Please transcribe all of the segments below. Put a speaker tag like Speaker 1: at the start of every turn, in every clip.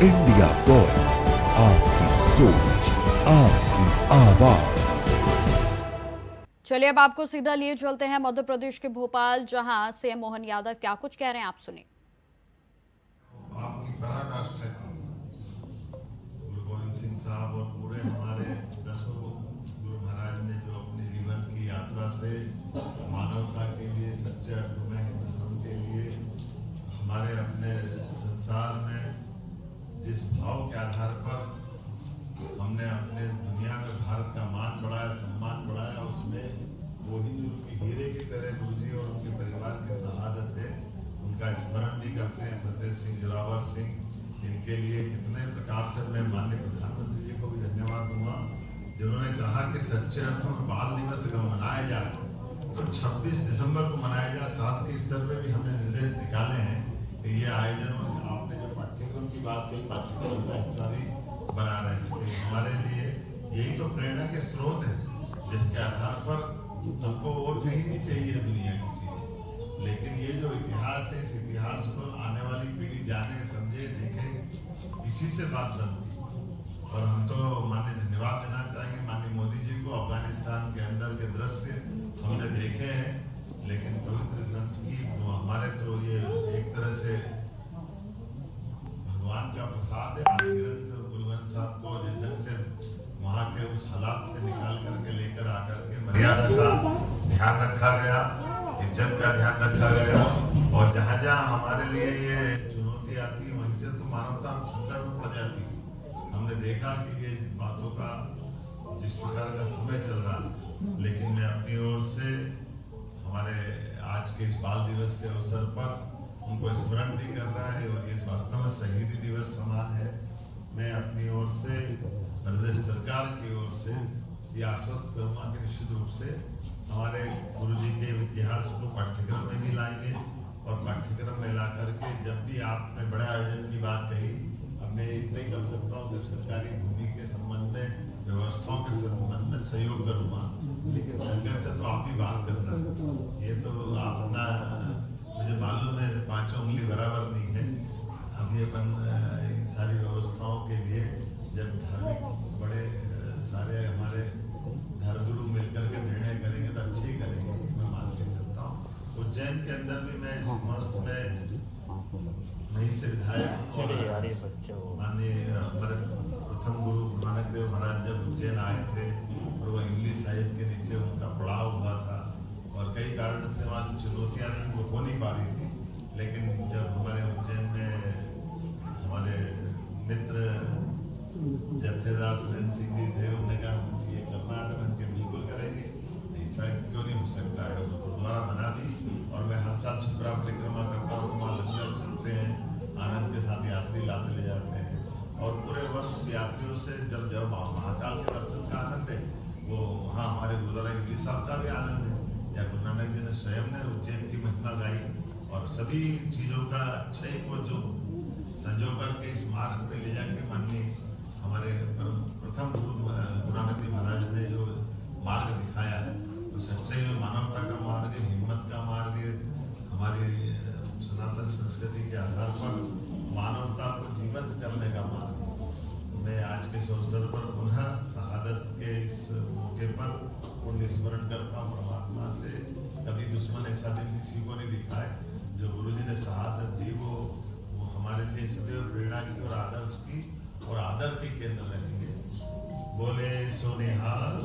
Speaker 1: India voice, आपकी सोच, आपकी आवाज।
Speaker 2: चलिए अब आपको सीधा लिए चलते हैं मध्य प्रदेश के भोपाल, जहां सीएम मोहन यादव क्या कुछ कह रहे हैं, आप सुनिए।
Speaker 3: आपकी पराकाष्ठा है गुरु गोविंद सिंह साहब और पूरे हमारे 10 गुरु महाराज ने जो अपने जीवन की यात्रा से मानवता के लिए, सच्चे अर्थ में हिंदू धर्म के लिए, हमारे अपने संसार में जिस भाव के आधार पर हमने अपने दुनिया में भारत का मान बढ़ाया, सम्मान बढ़ाया, उसमें वही उनकी हीरे की तरह गुरुजी और उनके परिवार की शहादत है, उनका स्मरण भी करते हैं। फतेह सिंह, जोरावर सिंह, इनके लिए कितने प्रकार से मैं माननीय प्रधानमंत्री जी को भी धन्यवाद दूंगा, जिन्होंने कहा कि सच्चे अर्थों में बाल दिवस अगर मनाया जाए तो 26 दिसंबर को मनाया जाए। शासकीय स्तर पर भी हमने निर्देश निकाले हैं कि ये आयोजन, आपने जो पाठ्यक्रम की बात कही, पाठ्यक्रम का हिस्सा भी बना रहे हैं। तो हमारे लिए यही तो प्रेरणा के स्रोत है, जिसके आधार पर हमको और कहीं नहीं चाहिए दुनिया की चीजें, लेकिन ये जो इतिहास है, इस इतिहास को आने वाली पीढ़ी जाने, समझे, देखे, इसी से बात बनती है। और हम तो माननीय धन्यवाद देना चाहेंगे माननीय मोदी जी को। अफगानिस्तान के अंदर के दृश्य हमने देखे हैं, लेकिन पवित्र ग्रंथ की हमारे तो ये एक तरह से भगवान का प्रसाद है। आदि ग्रंथ गुरु ग्रंथ साहब को जिस ढंग से वहाँ के उस हालात से निकाल करके लेकर आकर के मर्यादा का ध्यान रखा गया, इज्जत का ध्यान रखा गया, और जहाँ जहाँ हमारे लिए ये चुनौती आती है वहीं से तो मानवता संकट में पड़ जाती है। हमने देखा कि ये बातों का जिस प्रकार का समय चल रहा है, लेकिन मैं अपनी ओर से हमारे आज के इस बाल दिवस के अवसर पर उनको स्मरण भी कर रहा है, और ये वास्तव में शहीदी दिवस समान है। मैं अपनी ओर से, मध्य प्रदेश सरकार की ओर से ये आश्वस्त करूंगा कि निश्चित रूप से हमारे गुरु जी के इतिहास को पाठ्यक्रम में भी लाएंगे, और पाठ्यक्रम में ला करके जब भी आपने बड़े आयोजन की बात कही, अब मैं इतना ही कर सकता हूँ कि सरकारी भूमि के संबंध में, व्यवस्थाओं के संबंध में सहयोग करूंगा, लेकिन संगत से तो आप ही बात करना, ये तो अपना, मुझे मालूम है 5 उंगली बराबर नहीं है। अभी अपन इन सारी व्यवस्थाओं के लिए जब धार्मिक बड़े सारे हमारे धर्मगुरु मिलकर के निर्णय करेंगे तो अच्छे ही करेंगे, मैं मान के चलता हूँ। उज्जैन के अंदर भी मैं इस मस्त में वहीं से विधायक और माननीय हमारे प्रथम गुरु गुरु नानक देव महाराज जब उज्जैन आए थे, और वो इंग्लिश साहिब के नीचे उनका पड़ाव हुआ था, और कई कारण से वहाँ की चुनौतियाँ थी, वो हो नहीं पा रही थी। लेकिन जब हमारे उज्जैन में हमारे मित्र जत्थेदार सुरेंद्र सिंह जी थे, उन्होंने कहा ये करना है तो उनके बिल्कुल करेंगे, ऐसा क्यों नहीं हो सकता है। गुरुद्वारा बना भी, और मैं हर साल छपरा परिक्रमा करता हूँ, वहाँ लंगर चलते हैं, आनंद के साथ यात्री लाते ले जाते हैं, और पूरे वर्ष यात्रियों से जब जब महाकाल के दर्शन का आनंद है, वो वहाँ हमारे गुरुद्वारा इंग्लिश साहब का भी आनंद है, या गुरु नानक जी ने स्वयं ने उज्जैन की महिमा गाई, और सभी चीजों का अच्छे को जो संजो करके इस मार्ग पे ले जाके माननीय हमारे प्रथम गुरु नानक जी महाराज ने जो मार्ग दिखाया है, तो सच्चाई में मानवता का मार्ग है, हिम्मत का मार्ग है, हमारी सनातन संस्कृति के आधार पर मानवता को जीवंत करने का मार्ग है। तो मैं आज के इस अवसर पर पुनः शहादत के इस मौके पर पुण्य स्मरण करता हूँ परमात्मा से। कभी दुश्मन ऐसा दिन किसी को नहीं दिखाए, जो गुरु जी ने शहादत दी वो हमारे लिए सदैव प्रेरणा की और आदर्श की और आदर के केंद्र रहेंगे। बोले सो निहाल।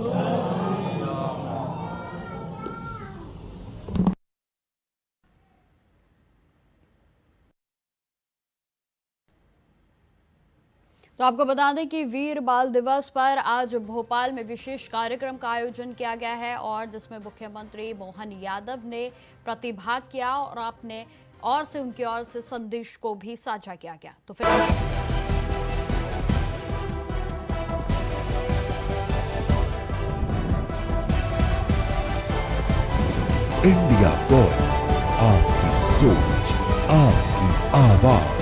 Speaker 2: तो आपको बता दें कि वीर बाल दिवस पर आज भोपाल में विशेष कार्यक्रम का आयोजन किया गया है, और जिसमें मुख्यमंत्री मोहन यादव ने प्रतिभाग किया, और आपने और से उनकी ओर से संदेश को भी साझा किया गया। तो फिर
Speaker 1: इंडिया वॉइस, आपकी सोच, आपकी आवाज।